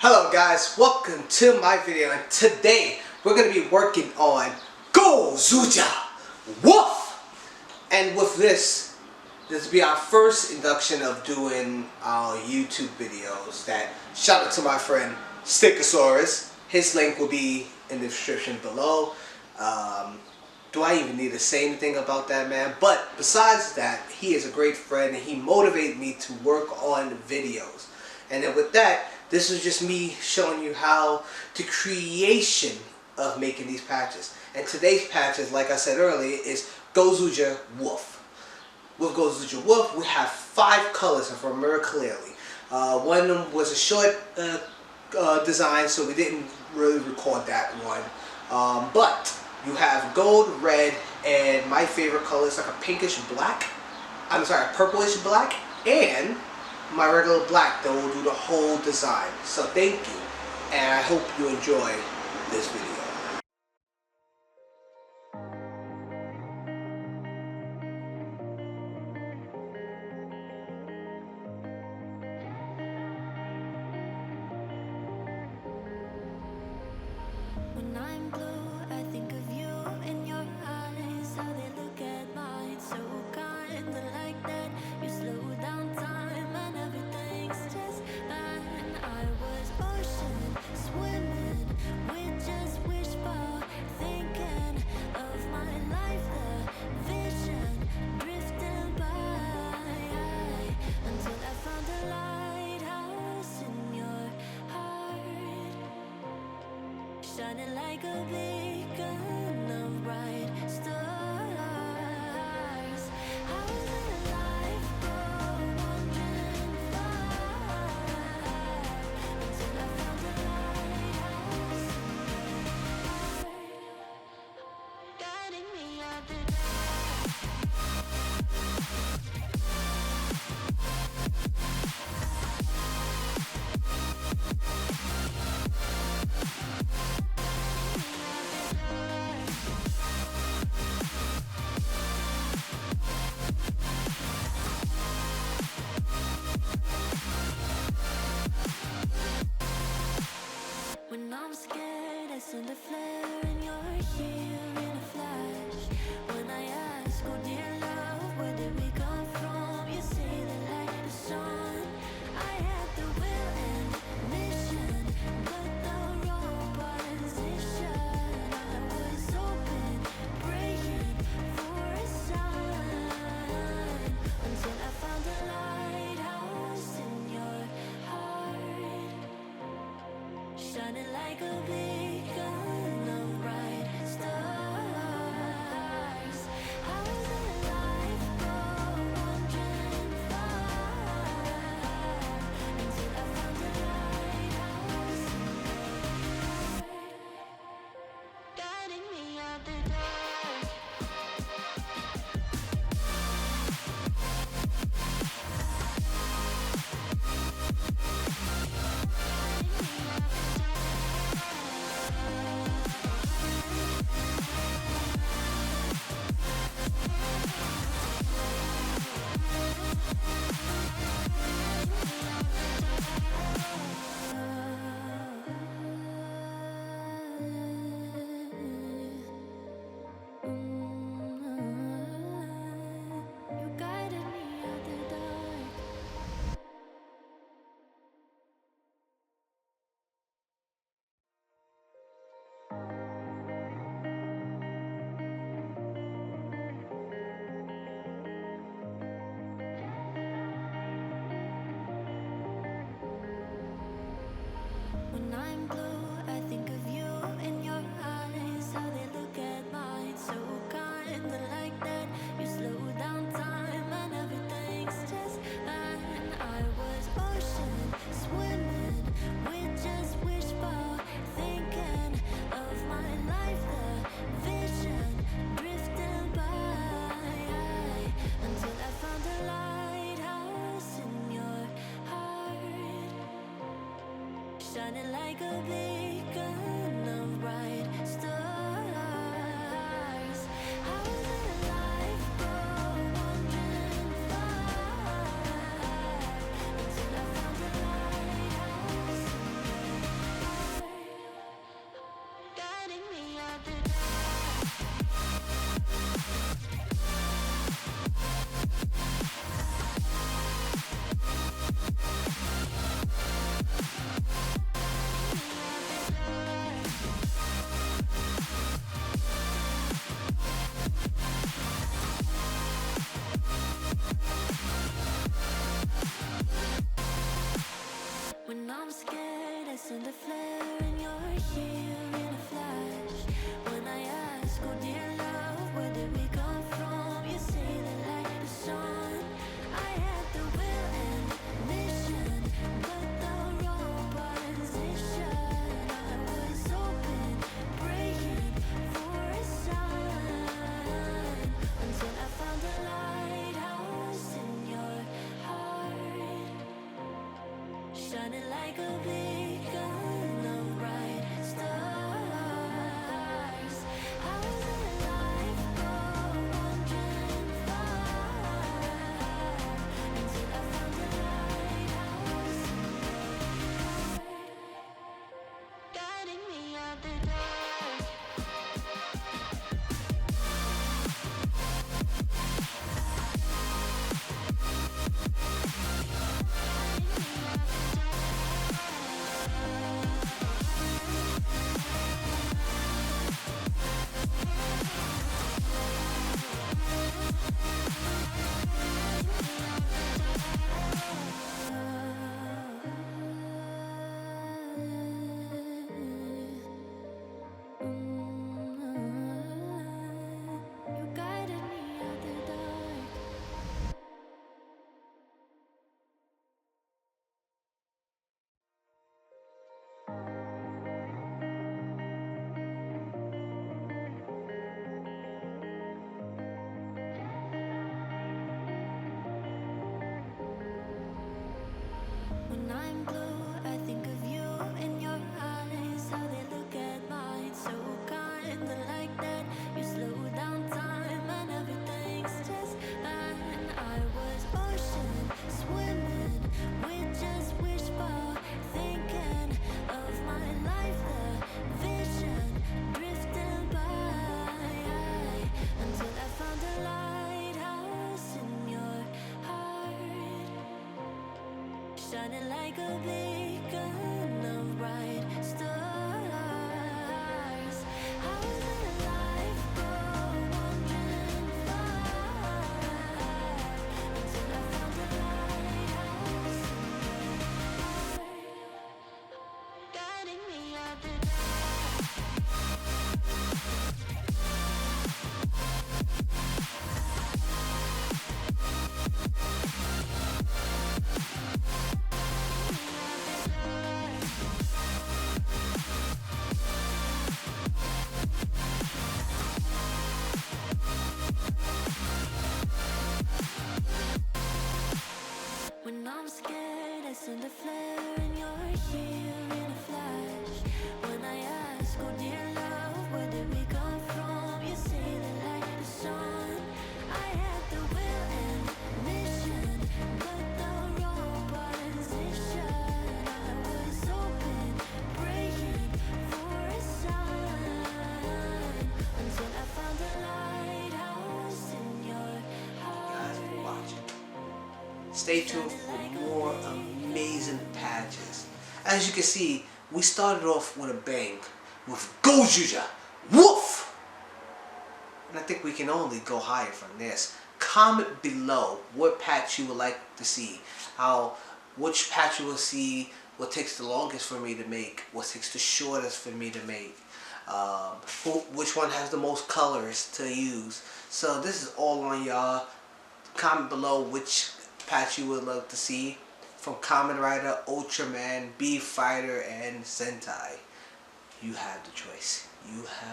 Hello guys, welcome to my video, and today we're going to be working on Gozyuger Woof! And with this will be our first induction of doing our YouTube videos. That shout out to my friend Stickosaurus. His link will be in the description below. Do I even need to say anything about that man? But besides that, he is a great friend and he motivated me to work on videos. And then with that, this is just me showing you how the creation of making these patches. And today's patches, like I said earlier, is Gozyuger Woof. With Gozyuger Woof, we have 5 colors, if I remember clearly. One of them was a short design, so we didn't really record that one. But you have gold, red, and my favorite color is like a pinkish black. I'm sorry, a purplish black, and my regular black that will do the whole design. So thank you, and I hope you enjoy this video. When I'm blue, I think of you in your eyes, how they look at mine, so kinda like that. You slow down time and everything's just fine. I was ocean swimming with just wishful thinking of my life, the vision drifting by, until I found a lighthouse in your heart, shining like a beacon of bright stars. I was in a life wandering far, until I found a lighthouse in your heart, guiding me out the dark. When I'm scared, I send a flare and you're here in a flash. When I ask, oh dear love, where did we come from? You say the light is on. I had the will and mission, but the wrong position. I was open, praying for a sign, until I found a lighthouse in your heart, shining like a beacon of bright stars. I was in a life wandering far, until I found a lighthouse in your heart, guiding me out the dark. You guided me out the dark. When I'm blue, I think of you in your eyes, how they look at mine, so kinda like that. You slow down time and everything's just fine. I was ocean swimming with just wishful thinking of my life, the vision drifting by, until I found a lighthouse in your heart, shining like a beacon of bright stars. I was in a life wandering far, until I found a lighthouse in your like a beacon of bright stars. I was alive for wandering far until I found a lighthouse guiding me out the dark. You guided me out the dark. When I'm blue, I think of you in your eyes. How they look at mine, so kinda like that. You slow down time and everything's just fine. I was ocean swimming with just wishful thinking of my life, the vision drifting by until I found a lighthouse in your heart, shining like a beacon of bright stars. I was alive for wandering far until I found a lighthouse guiding me out the dark. When I'm scared, I send a flare and you're here in a flash. When I ask, oh dear love, where did we come from? You say the light, the sun. I had the will and mission, but the wrong position. I was open, praying for a sign until I found a lighthouse in your Guys, for heart. watching. Stay tuned for more amazing patches. As you can see, we started off with a bang with Gozyuger. Woof! And I think we can only go higher from this. Comment below what patch you would like to see. Which patch you will see, what takes the longest for me to make, what takes the shortest for me to make. Which one has the most colors to use. So this is all on y'all. Comment below which patch you would love to see from Kamen Rider, Ultraman, B Fighter, and Sentai. You have the choice. You have